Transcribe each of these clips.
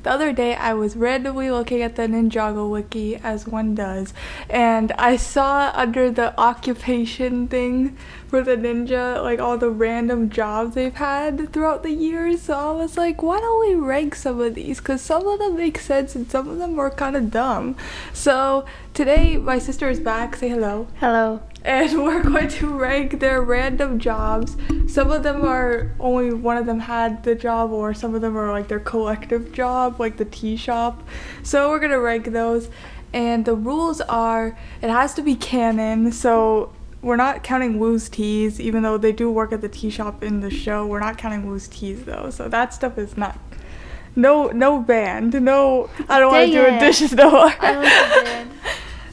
the other day I was randomly looking at the Ninjago wiki, as one does, and I saw under the occupation thing for the ninja, like all the random jobs they've had throughout the years. So I was like, why don't we rank some of these? Because some of them make sense and some of them are kind of dumb. So today my sister is back. Say hello. Hello. And we're going to rank their random jobs. Some of them are only one of them had the job, or some of them are like their collective job, like the tea shop. So we're going to rank those. And the rules are, it has to be canon. So we're not counting Wu's teas, even though they do work at the tea shop in the show. We're not counting Wu's teas though. So that stuff is not, no band. No, I don't want to do dishes no more. I like the band.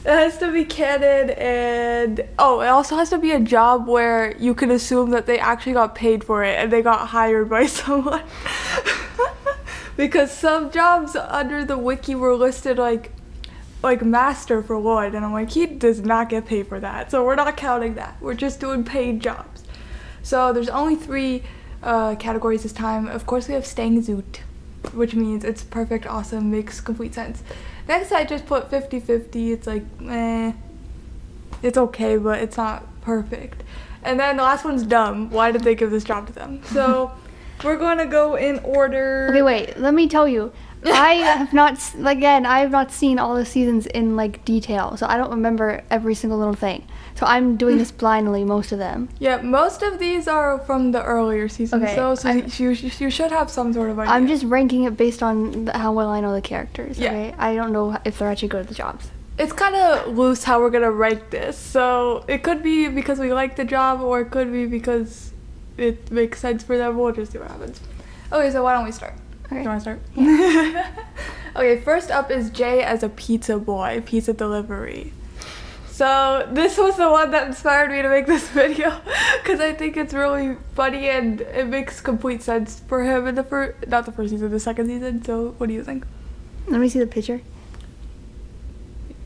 It has to be canon, and it also has to be a job where you can assume that they actually got paid for it and they got hired by someone. Because some jobs under the wiki were listed like master for Lloyd, and I'm like, he does not get paid for that, so we're not counting that. We're just doing paid jobs. So there's only 3 categories this time. Of course we have staying zoot, which means it's perfect, awesome, makes complete sense. Next I just put 50-50. It's like, it's okay, but it's not perfect. And then the last one's dumb. Why did they give this job to them? So we're going to go in order. Okay, wait, let me tell you. I have not seen all the seasons in like detail, so I don't remember every single little thing. So I'm doing this blindly, most of them. Yeah, most of these are from the earlier seasons, okay, so you should have some sort of idea. I'm just ranking it based on how well I know the characters, yeah. Okay? I don't know if they're actually good at the jobs. It's kind of loose how we're going to rank this, so it could be because we like the job, or it could be because it makes sense for them. We'll just see what happens. Okay, so why don't we start? Okay. Do you want to start? Yeah. Okay, first up is Jay as a pizza boy, pizza delivery. So this was the one that inspired me to make this video, because I think it's really funny and it makes complete sense for him in not the first season, the second season. So what do you think? Let me see the picture.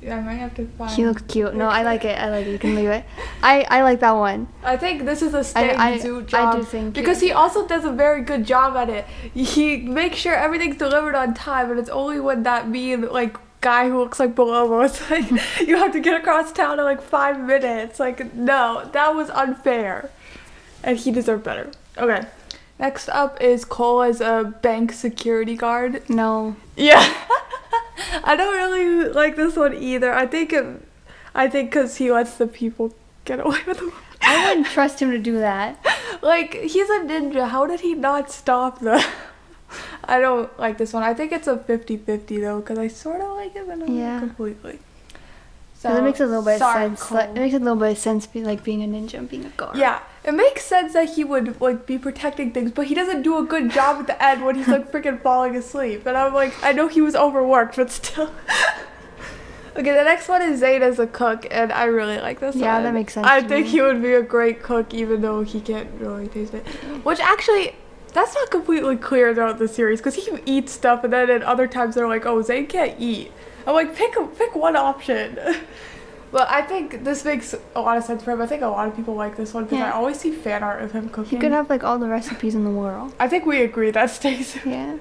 Yeah, I might have to find. He looks cute. No, I like it. You can leave it. I like that one. I think this is a staying zoot job. I do think because he also does a very good job at it. He makes sure everything's delivered on time, and it's only when that mean like guy who looks like Bolobo, it's like you have to get across town in like 5 minutes. Like, no, that was unfair, and he deserved better. Okay, next up is Cole as a bank security guard. No. Yeah. I don't really like this one either. I think because he lets the people get away with it. I wouldn't trust him to do that. Like, he's a ninja. How did he not stop them? I don't like this one. I think it's a 50-50 though, because I sort of like it, but not completely. So it makes a little bit of sense. Cole. It makes a little bit of sense, like being a ninja and being a guard. Yeah, it makes sense that he would like be protecting things, but he doesn't do a good job at the end when he's like freaking falling asleep. And I'm like, I know he was overworked, but still. Okay, the next one is Zayn as a cook, and I really like this one. Yeah, that makes sense. I think he would be a great cook, even though he can't really taste it. Which actually, that's not completely clear throughout the series, because he eats stuff, and then at other times they're like, oh, Zayn can't eat. I'm like, pick one option. Well, I think this makes a lot of sense for him. I think a lot of people like this one because I always see fan art of him cooking. He could have like all the recipes in the world. I think we agree that stays. Yeah.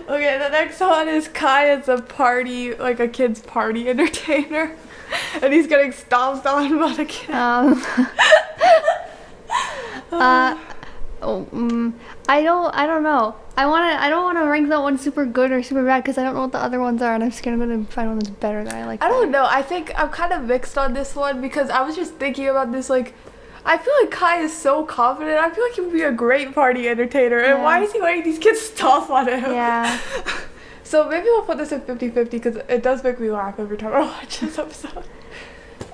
Okay, the next one is Kai as a party, like a kid's party entertainer. And he's getting stomped on by the kid. I don't know. I don't want to rank that one super good or super bad because I don't know what the other ones are, and I'm just gonna find one that's better that I like. I don't know. I think I'm kind of mixed on this one because I was just thinking about this. Like, I feel like Kai is so confident. I feel like he would be a great party entertainer. And why is he letting these kids stomp on him? Yeah. So maybe we'll put this at 50-50 because it does make me laugh every time I watch this episode.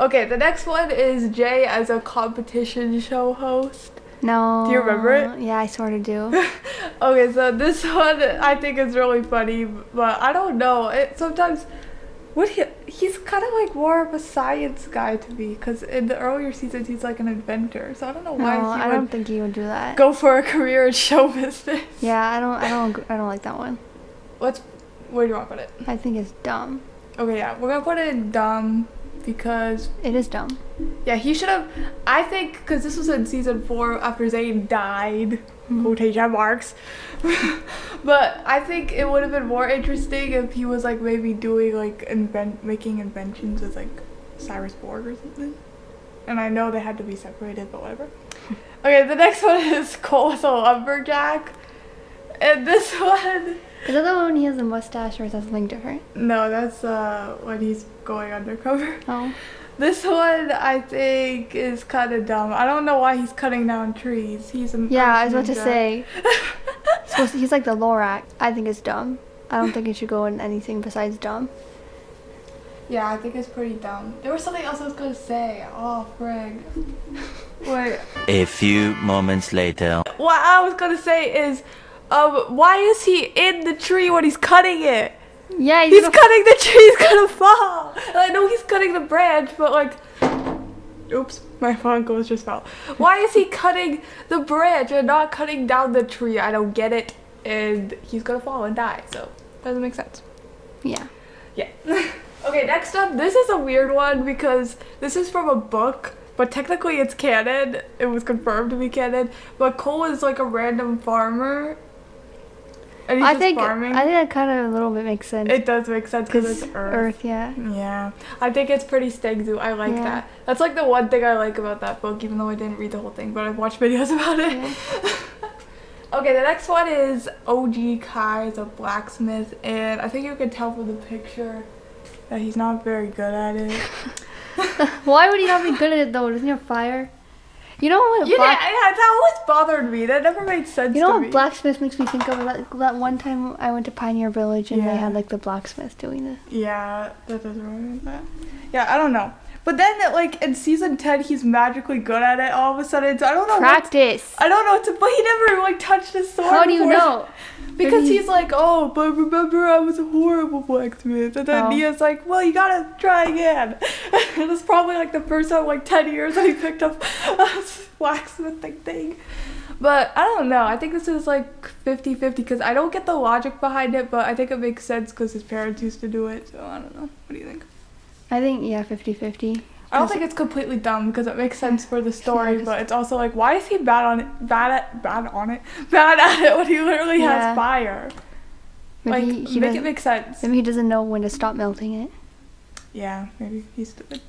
Okay, the next one is Jay as a competition show host. No. Do you remember it? Yeah, I sort of do. Okay, so this one I think is really funny, but I don't know. Sometimes he's kind of like more of a science guy to me, because in the earlier seasons he's like an inventor. So I don't know why I don't think he would do that. Go for a career in show business. Yeah, I don't like that one. Where do you want to put it? I think it's dumb. Okay, yeah, we're gonna put it in dumb because it is dumb. Yeah, he should have. I think because this was in season 4 after Zayn died. quotation marks. But I think it would have been more interesting if he was like maybe doing like making inventions with like Cyrus Borg or something. And I know they had to be separated, but whatever. Okay, the next one is Cole with a lumberjack. And this one... Is that the one when he has a mustache, or is that something different? No, that's when he's going undercover. Oh. This one, I think, is kind of dumb. I don't know why he's cutting down trees. He's an Yeah, I was about to ninja. say. He's like the Lorax. I think it's dumb. I don't think it should go in anything besides dumb. Yeah, I think it's pretty dumb. There was something else I was going to say. Oh, frig. Wait. A few moments later. What I was going to say is, why is he in the tree when he's cutting it? Yeah, He's cutting the tree, he's gonna fall. And I know he's cutting the branch, but like, oops, my phone goes just fell. Why is he cutting the branch and not cutting down the tree? I don't get it. And he's gonna fall and die, so doesn't make sense. Yeah. Yeah. Okay, next up, this is a weird one because this is from a book, but technically it's canon. It was confirmed to be canon. But Cole is like a random farmer. And he's just farming. I think that kind of a little bit makes sense. It does make sense because it's Earth. Yeah. Yeah. I think it's pretty Stagzoo. I like that. That's like the one thing I like about that book, even though I didn't read the whole thing, but I've watched videos about it. Yeah. Okay, the next one is OG Kai is a blacksmith, and I think you can tell from the picture that he's not very good at it. Why would he not be good at it though? Doesn't he have fire? You know what? Yeah, that always bothered me. That never made sense to me. You know what blacksmith makes me think of? That one time I went to Pioneer Village and they had like the blacksmith doing this. Yeah, that doesn't remember that. Yeah, I don't know. But then, like, in season 10, he's magically good at it all of a sudden. So I don't know. Practice. I don't know what to, but he never, like, touched his sword. How do you know? Because he's like, oh, but remember I was a horrible blacksmith. And then Nia's like, well, you gotta try again. It was probably, like, the first time, like, 10 years that he picked up a blacksmithing thing. But I don't know. I think this is, like, 50-50 because I don't get the logic behind it, but I think it makes sense because his parents used to do it. So I don't know. What do you think? I think, 50-50. I don't think it's completely dumb because it makes sense for the story, but it's also like, why is he bad at it when he literally has fire? Maybe like, make it make sense. Maybe he doesn't know when to stop melting it. Yeah, maybe he's stupid.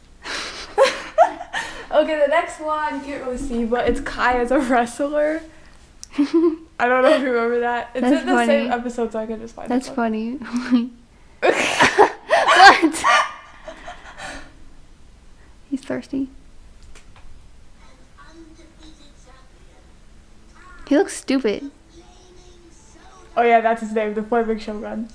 Okay, the next one you can't really see, but it's Kai as a wrestler. I don't know if you remember that. It's in the same episode, so I can just find it. That's funny. What? He's thirsty. He looks stupid. Oh yeah, that's his name, the Flaming Shogun.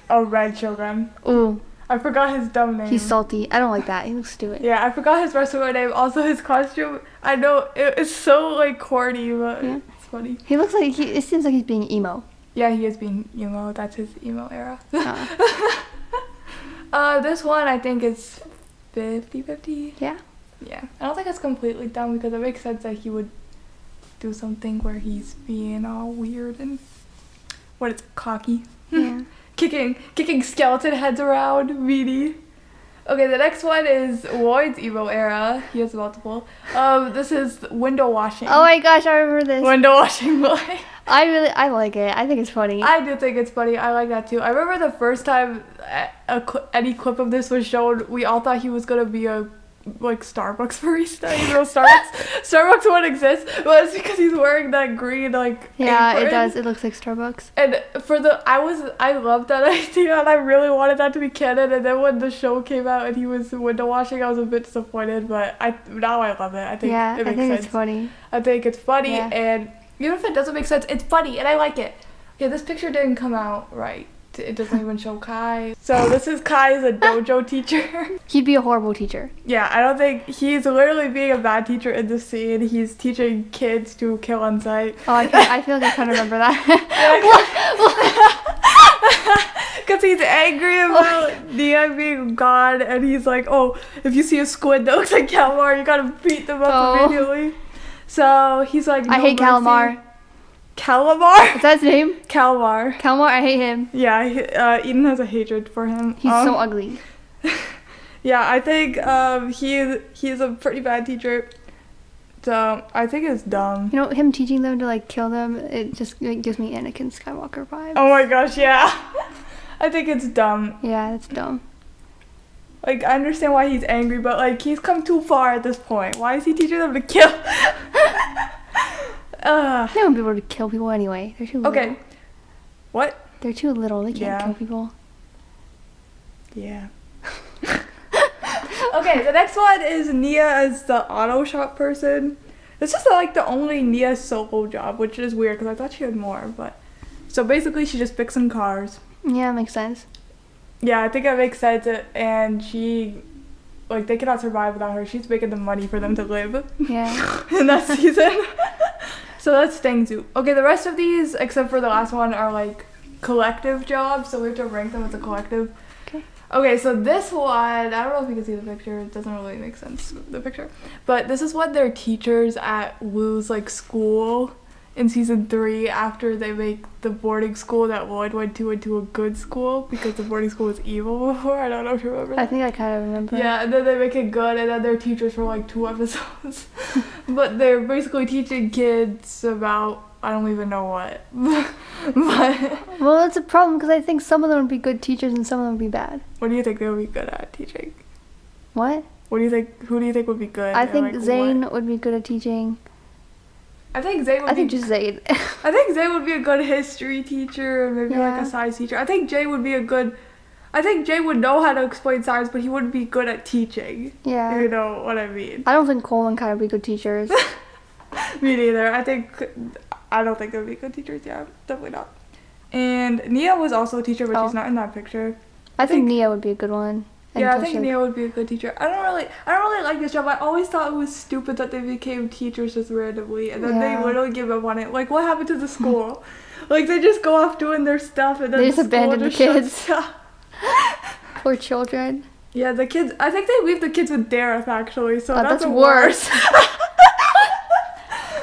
Oh, Red Shogun. Ooh. I forgot his dumb name. He's salty. I don't like that. He looks stupid. Yeah, I forgot his wrestler name. Also, his costume. I know it's so like corny, but it's funny. He looks like it seems like he's being emo. Yeah, he is being emo. That's his emo era. This one I think is 50-50. Yeah. Yeah. I don't think it's completely dumb because it makes sense that he would do something where he's being all weird and cocky. Yeah. kicking skeleton heads around, meaty. Okay, the next one is LLOYD's emo era. He has multiple. This is window washing. Oh my gosh, I remember this. Window washing boy. I like it. I think it's funny. I do think it's funny. I like that too. I remember the first time any clip of this was shown, we all thought he was gonna be a Starbucks barista. Even though Starbucks won't exist, but it's because he's wearing that green apron. It does. It looks like Starbucks. And I loved that idea, and I really wanted that to be canon. And then when the show came out and he was window washing, I was a bit disappointed. But now I love it. I think it makes sense. It's funny. I think it's funny, and even if it doesn't make sense, it's funny, and I like it. Okay, this picture didn't come out right. It doesn't even show Kai. So this is Kai as a dojo teacher. He'd be a horrible teacher. Yeah, I don't think he's literally being a bad teacher in this scene. He's teaching kids to kill on sight. Oh, I feel like I kind of remember that. Because he's angry about Nia being gone, and he's like, oh, if you see a squid that looks like calamar, you gotta beat them up immediately. So he's like, no I hate mercy. calamar. Calamar? Is that his name? Calamar. Calamar, I hate him. Yeah, Eden has a hatred for him. He's so ugly. Yeah, I think he's a pretty bad teacher. So I think it's dumb. You know, him teaching them to like kill them, it just gives me Anakin Skywalker vibes. Oh my gosh, yeah. I think it's dumb. Yeah, it's dumb. Like, I understand why he's angry, but like, he's come too far at this point. Why is he teaching them to kill? They won't be able to kill people anyway. They're too little. Okay. What? They're too little. They can't kill people. Yeah. Okay, the next one is Nia as the auto shop person. This is like the only Nia solo job, which is weird because I thought she had more. But so basically, she just fixing cars. Yeah, makes sense. Yeah, I think that makes sense. And she, like, they cannot survive without her. She's making the money for them to live. Yeah. In that season. So that's Stangzu. Okay, the rest of these, except for the last one, are like collective jobs. So we have to rank them as a collective. Okay, so this one, I don't know if you can see the picture. It doesn't really make sense, the picture. But this is what their teachers at Wu's like school in season 3 after they make the boarding school that Lloyd went to into a good school because the boarding school was evil before. I don't know if you remember that. I think I kind of remember. Yeah, and then they make it good, and then they're teachers for like 2 episodes. But they're basically teaching kids about, I don't even know what. But well, it's a problem because I think some of them would be good teachers and some of them would be bad. What do you think they would be good at teaching? What? What do you think? Who do you think would be good? I think like, Zayn would be good at teaching. I think Zayn would I think just Zayn. I think Zayn would be a good history teacher, and maybe like a science teacher. I think Jay would be a good. I think Jay would know how to explain science, but he wouldn't be good at teaching. Yeah. You know what I mean? I don't think Cole and Kai would be good teachers. Me neither. I don't think they would be good teachers. Yeah, definitely not. And Nia was also a teacher, but she's not in that picture. I think Nia would be a good one. Yeah, I think Nia would be a good teacher. I don't really like this job. I always thought it was stupid that they became teachers just randomly, and then they literally give up on it. Like, what happened to the school? Like, they just go off doing their stuff, and then they just abandon the kids. Down. Poor children. Yeah, the kids. I think they leave the kids with Dareth actually, so that's worse.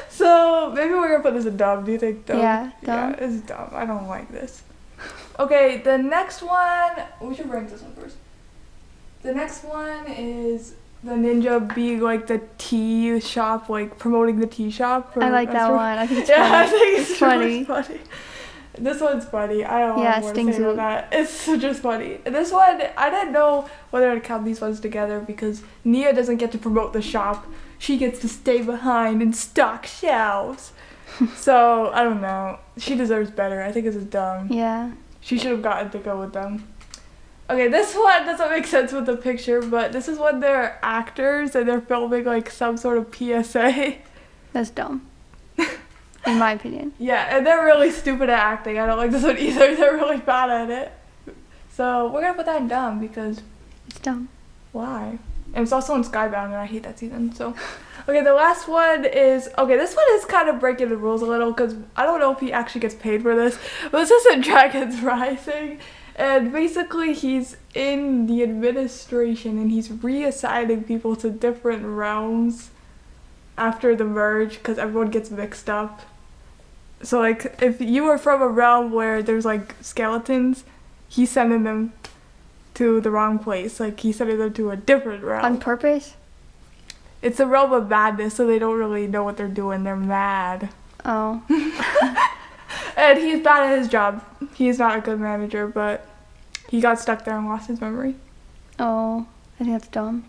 So maybe we're gonna put this in dumb. Do you think dumb? Yeah, dumb. Yeah, it's dumb. I don't like this. Okay, the next one. We should rank this one first. The next one is the ninja being like the tea shop, like promoting the tea shop. I like that one. I think it's funny. I think it's funny. Really funny. This one's funny. I don't know what to say about that. It's just funny. This one, I didn't know whether to count these ones together because Nia doesn't get to promote the shop. She gets to stay behind and stock shelves. So, I don't know. She deserves better. I think this is dumb. Yeah. She should have gotten to go with them. Okay, this one doesn't make sense with the picture, but this is when they're actors and they're filming like some sort of PSA. That's dumb. In my opinion. Yeah, and they're really stupid at acting. I don't like this one either. They're really bad at it. So we're gonna put that in dumb because it's dumb. Why? And it's also in Skybound, and I hate that season. So, okay, the last one is this one is kind of breaking the rules a little because I don't know if he actually gets paid for this, but this is in Dragons Rising, and basically he's in the administration and he's reassigning people to different realms after the merge because everyone gets mixed up. So like if you were from a realm where there's like skeletons, he's sending them to the wrong place. Like he's sending them to a different realm. On purpose? It's a realm of madness, so they don't really know what they're doing. They're mad. Oh. And he's bad at his job. He's not a good manager, but he got stuck there and lost his memory. Oh, I think that's dumb.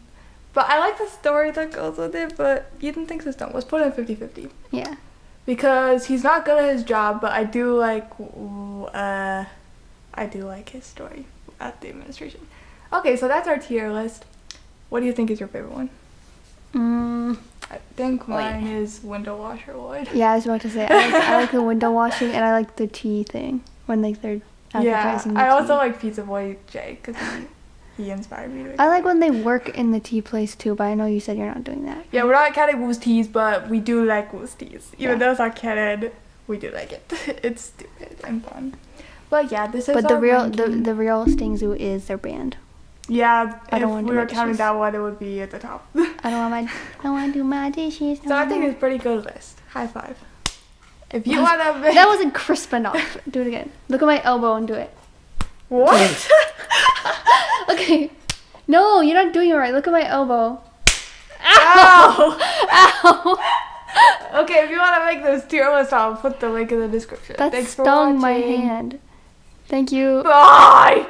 But I like the story that goes with it, but you didn't think this dumb. Let's put it in 50-50. Yeah. Because he's not good at his job, but I do like his story at the administration. Okay, so that's our tier list. What do you think is your favorite one? I think mine is window washer Lloyd. Yeah, I was about to say I like the window washing and I like the tea thing when like they're advertising the tea. I also like Pizza Boy Jay because he inspired me to make I like when they work in the tea place too, but I know you said you're not doing that. Yeah, we're not counting Woo's teas, but we do like Woo's teas. Even though it's not canon, we do like it. It's stupid and fun. But yeah, this is But our the real ranking. the real Stangzu is their band. Yeah, I don't if want we to were do counting dishes. that one, it would be at the top. I don't want to do my dishes. So I think it's a pretty good list. High five. If you want to that wasn't crisp enough. Do it again. Look at my elbow and do it. What? Okay. No, you're not doing it right. Look at my elbow. Ow! Ow! Okay, if you want to make this tier list, I'll put the link in the description. That Thanks for stung my watching. hand. Thank you. Bye!